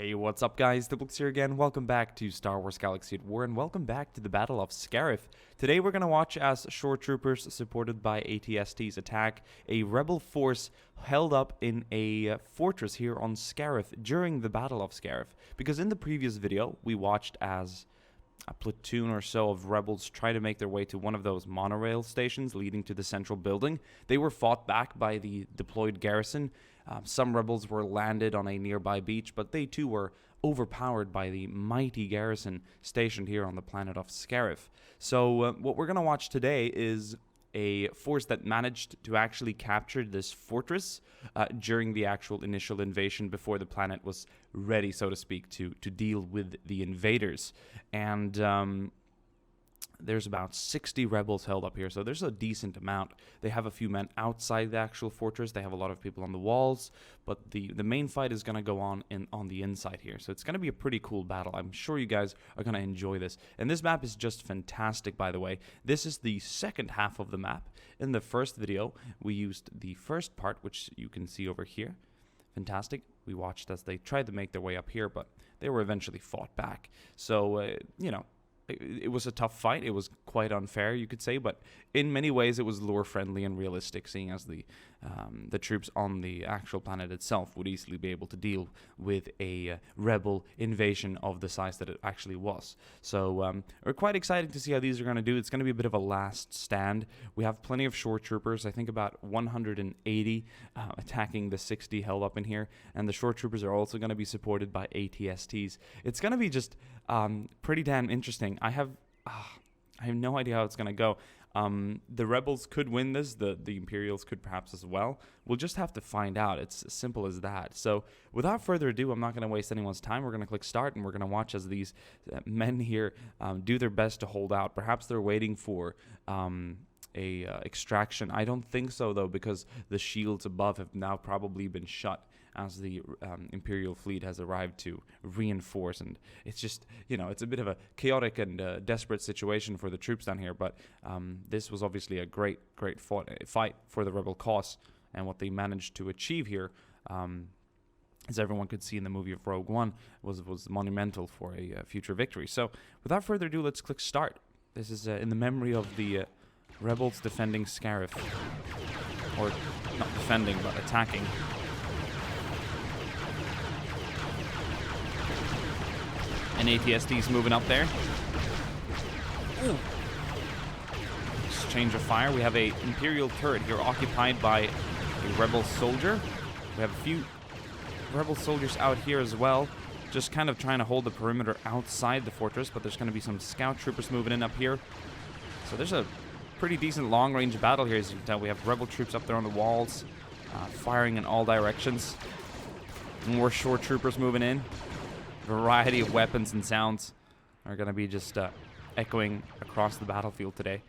Hey, what's up guys, Diplex here again. Welcome back to Star Wars Galaxy at War and welcome back to the Battle of Scarif. Today we're going to watch as Shoretroopers supported by ATSTs attack a rebel force held up in a fortress here on Scarif during the Battle of Scarif. Because in the previous video we watched as a platoon or so of rebels try to make their way to one of those monorail stations leading to the central building. They were fought back by the deployed garrison. Some rebels were landed on a nearby beach, but they too were overpowered by the mighty garrison stationed here on the planet of Scarif. So what we're going to watch today is a force that managed to actually capture this fortress during the actual initial invasion before the planet was ready, so to speak, to deal with the invaders. And there's about 60 rebels held up here, so there's a decent amount. They have a few men outside the actual fortress. They have a lot of people on the walls, but the main fight is going to go on the inside here. So it's going to be a pretty cool battle. I'm sure you guys are going to enjoy this. And this map is just fantastic, by the way. This is the second half of the map. In the first video, we used the first part, which you can see over here. Fantastic. We watched as they tried to make their way up here, but they were eventually fought back. So, you know, it was a tough fight. It was quite unfair, you could say, but in many ways it was lore-friendly and realistic, seeing as the troops on the actual planet itself would easily be able to deal with a rebel invasion of the size that it actually was. So we're quite excited to see how these are going to do. It's going to be a bit of a last stand. We have plenty of Shoretroopers, I think about 180 attacking the 60 held up in here, and the Shoretroopers are also going to be supported by ATSTs. It's going to be just pretty damn interesting. I have no idea how it's going to go. The rebels could win this. The Imperials could perhaps as well. We'll just have to find out. It's as simple as that. So without further ado, I'm not going to waste anyone's time. We're going to click start and we're going to watch as these men here do their best to hold out. Perhaps they're waiting for a extraction. I don't think so though, because the shields above have now probably been shut as the Imperial fleet has arrived to reinforce, and it's just, you know, it's a bit of a chaotic and desperate situation for the troops down here, but this was obviously a great fight for the rebel cause, and what they managed to achieve here, as everyone could see in the movie of Rogue One, was monumental for a future victory. So without further ado, let's click start. This is in the memory of the rebels defending Scarif, or not defending, but attacking. And ATST's moving up there. Ooh. Exchange of fire. We have a Imperial turret here occupied by a rebel soldier. We have a few rebel soldiers out here as well, just kind of trying to hold the perimeter outside the fortress, but there's going to be some scout troopers moving in up here. So there's a pretty decent long-range battle here. As you can tell, we have rebel troops up there on the walls, firing in all directions. More Shoretroopers moving in. Variety of weapons and sounds are going to be just echoing across the battlefield today.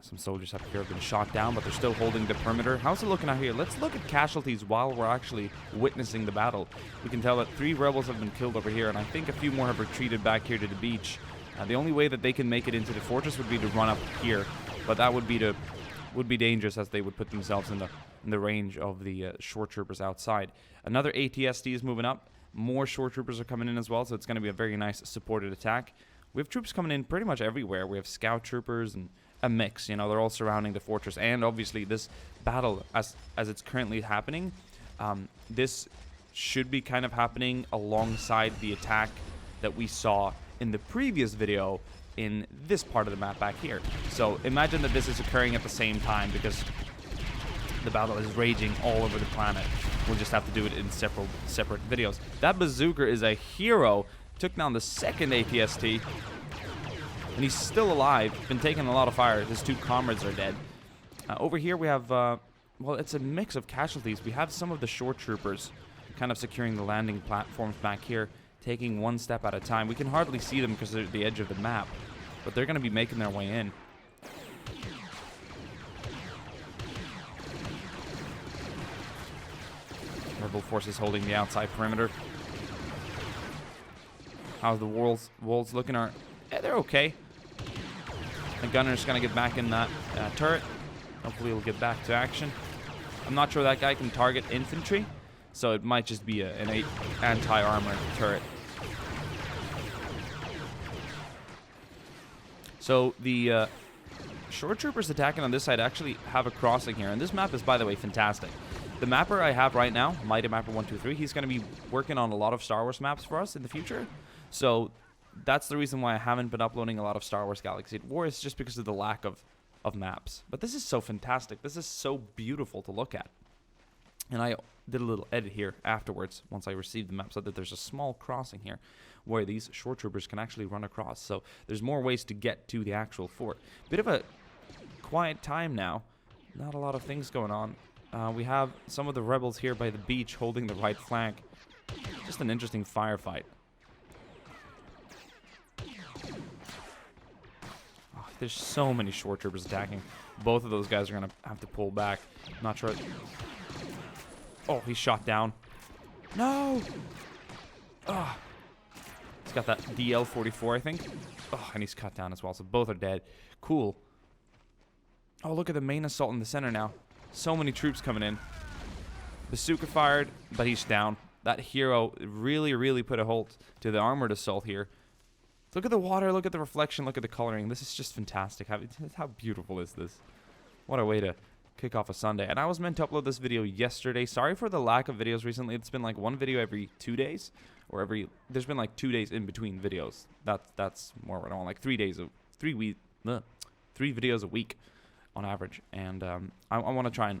Some soldiers up here have been shot down, but they're still holding the perimeter. How's it looking out here? Let's look at casualties while we're actually witnessing the battle. We can tell that 3 rebels have been killed over here, and I think a few more have retreated back here to the beach. The only way that they can make it into the fortress would be to run up here, but that would be dangerous, as they would put themselves in the range of the Shoretroopers outside. Another ATST is moving up. More Shoretroopers are coming in as well, so it's going to be a very nice supported attack. We have troops coming in pretty much everywhere. We have scout troopers and a mix. You know, they're all surrounding the fortress. And obviously this battle, as it's currently happening, this should be kind of happening alongside the attack that we saw in the previous video in this part of the map back here. So imagine that this is occurring at the same time, because the battle is raging all over the planet. We'll just have to do it in separate videos. That bazooka is a hero. Took down the second ATST, and he's still alive. Been taking a lot of fire. His 2 comrades are dead. Over here we have, well, it's a mix of casualties. We have some of the Shoretroopers kind of securing the landing platforms back here, taking one step at a time. We can hardly see them because they're at the edge of the map, but they're going to be making their way in. Rebel forces holding the outside perimeter. How's the walls looking? They're okay. The gunner's going to get back in that turret. Hopefully he'll get back to action. I'm not sure that guy can target infantry, So it might just be an anti-armor turret. So the Shoretroopers attacking on this side actually have a crossing here. And this map is, by the way, fantastic. The mapper I have right now, Mighty Mapper 123, he's going to be working on a lot of Star Wars maps for us in the future. So that's the reason why I haven't been uploading a lot of Star Wars Galaxy at War. It's just because of the lack of maps. But this is so fantastic. This is so beautiful to look at. And I did a little edit here afterwards once I received the map, so that there's a small crossing here where these Shoretroopers can actually run across. So there's more ways to get to the actual fort. Bit of a quiet time now. Not a lot of things going on. We have some of the rebels here by the beach holding the right flank. Just an interesting firefight. Oh, there's so many Shoretroopers attacking. Both of those guys are going to have to pull back. Not sure. Oh, he's shot down. No! Oh. He's got that DL-44, I think. Oh, and he's cut down as well, so both are dead. Cool. Oh, look at the main assault in the center now. So many troops coming in. Bazooka fired, but he's down. That hero really, really put a halt to the armored assault here. Look at the water, look at the reflection, look at the coloring. This is just fantastic. How beautiful is this? What a way to kick off a Sunday. And I was meant to upload this video yesterday. Sorry for the lack of videos recently. It's been like one video every 2 days, or there's been like 2 days in between videos. That's more what I want, like 3 videos a week on average. And I want to try and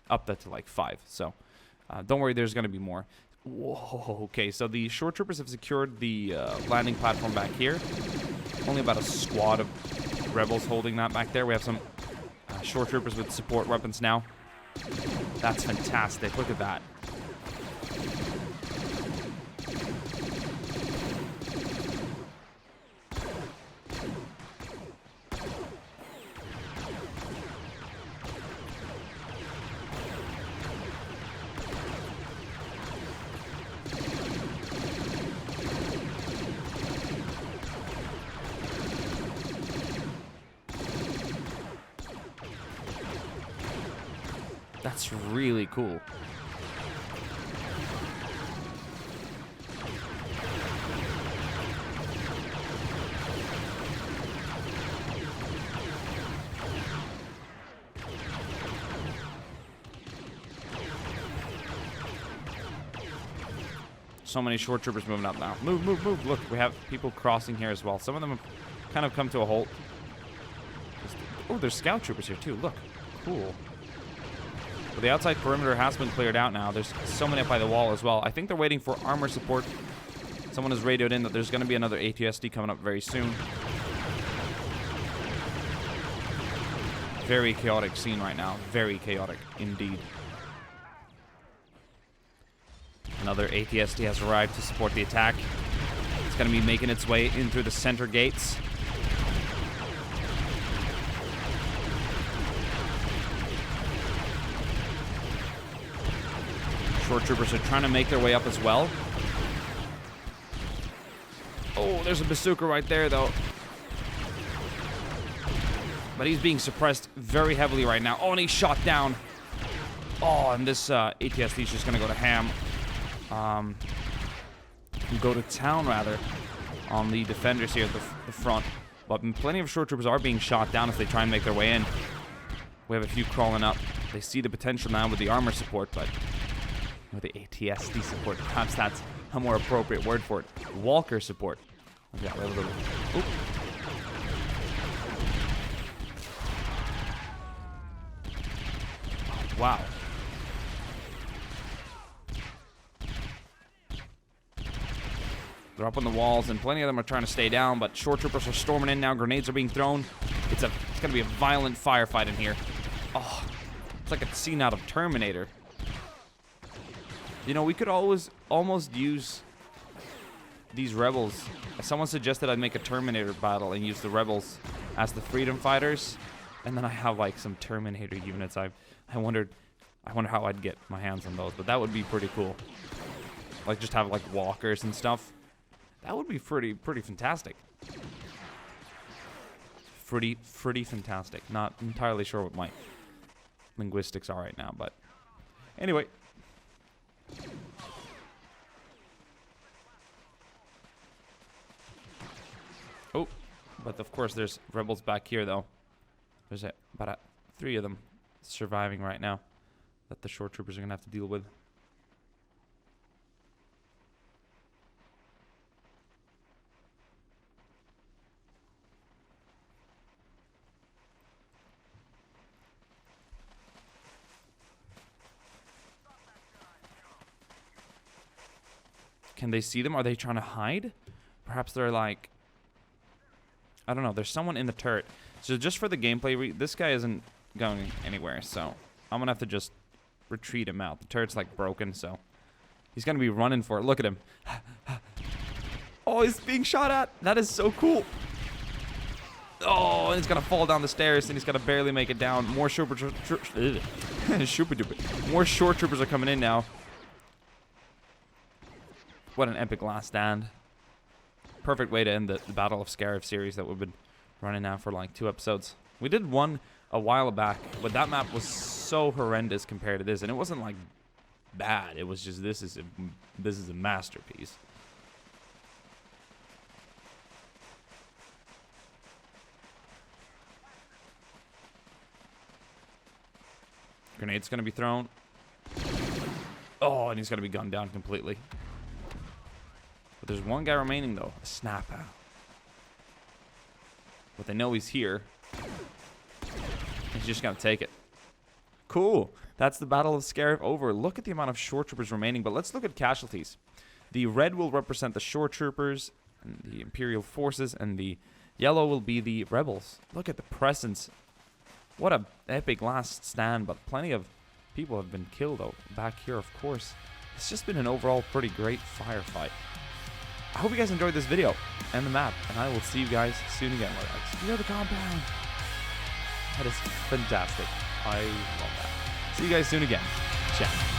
up that to like 5. So don't worry, there's going to be more. Whoa, okay, so the Shoretroopers have secured the landing platform back here. Only about a squad of rebels holding that back there. We have some Shoretroopers with support weapons now. That's fantastic. Look at that. That's really cool. So many Shoretroopers moving up now. Move, move, move. Look, we have people crossing here as well. Some of them have kind of come to a halt. Oh, there's scout troopers here too. Look. Cool. But the outside perimeter has been cleared out now. There's so many up by the wall as well. I think they're waiting for armor support. Someone has radioed in that there's going to be another ATSD coming up very soon. Very chaotic scene right now. Very chaotic indeed. Another ATSD has arrived to support the attack. It's going to be making its way in through the center gates. Shoretroopers are trying to make their way up as well. Oh, there's a bazooka right there, though. But he's being suppressed very heavily right now. Oh, and he's shot down. Oh, and this ATSD is just going to go to ham. Go to town, rather, on the defenders here at the front. But plenty of Shoretroopers are being shot down as they try and make their way in. We have a few crawling up. They see the potential now with the armor support, but with the ATSD support, perhaps that's a more appropriate word for it. Walker support. Okay, we have a little... Oop. Wow. They're up on the walls, and plenty of them are trying to stay down, but Shoretroopers are storming in now. Grenades are being thrown. It's going to be a violent firefight in here. Oh, it's like a scene out of Terminator. You know, we could almost use these rebels. Someone suggested I make a Terminator battle and use the rebels as the freedom fighters, and then I have like some Terminator units. I wonder how I'd get my hands on those, but that would be pretty cool. Like just have like walkers and stuff. That would be pretty fantastic. Pretty fantastic. Not entirely sure what my linguistics are right now, but anyway. Oh, but of course there's rebels back here, though. There's about 3 of them surviving right now that the shore troopers are going to have to deal with. Can they see them? Are they trying to hide? Perhaps they're like... I don't know. There's someone in the turret. So just for the gameplay, this guy isn't going anywhere. So I'm going to have to just retreat him out. The turret's like broken, so he's going to be running for it. Look at him. Oh, he's being shot at. That is so cool. Oh, and he's going to fall down the stairs, and he's going to barely make it down. More shore troopers are coming in now. What an epic last stand. Perfect way to end the Battle of Scarif series that we've been running now for like 2 episodes. We did one a while back, but that map was so horrendous compared to this, and it wasn't like bad. It was just this is a masterpiece. Grenade's gonna be thrown. Oh, and he's gonna be gunned down completely. But there's one guy remaining, though. A snapper. But they know he's here. He's just going to take it. Cool. That's the Battle of Scarif over. Look at the amount of shore troopers remaining. But let's look at casualties. The red will represent the shore troopers and the Imperial forces. And the yellow will be the rebels. Look at the presence. What a epic last stand. But plenty of people have been killed, though. Back here, of course. It's just been an overall pretty great firefight. I hope you guys enjoyed this video and the map, and I will see you guys soon again. Explore the compound. That is fantastic. I love that. See you guys soon again. Ciao.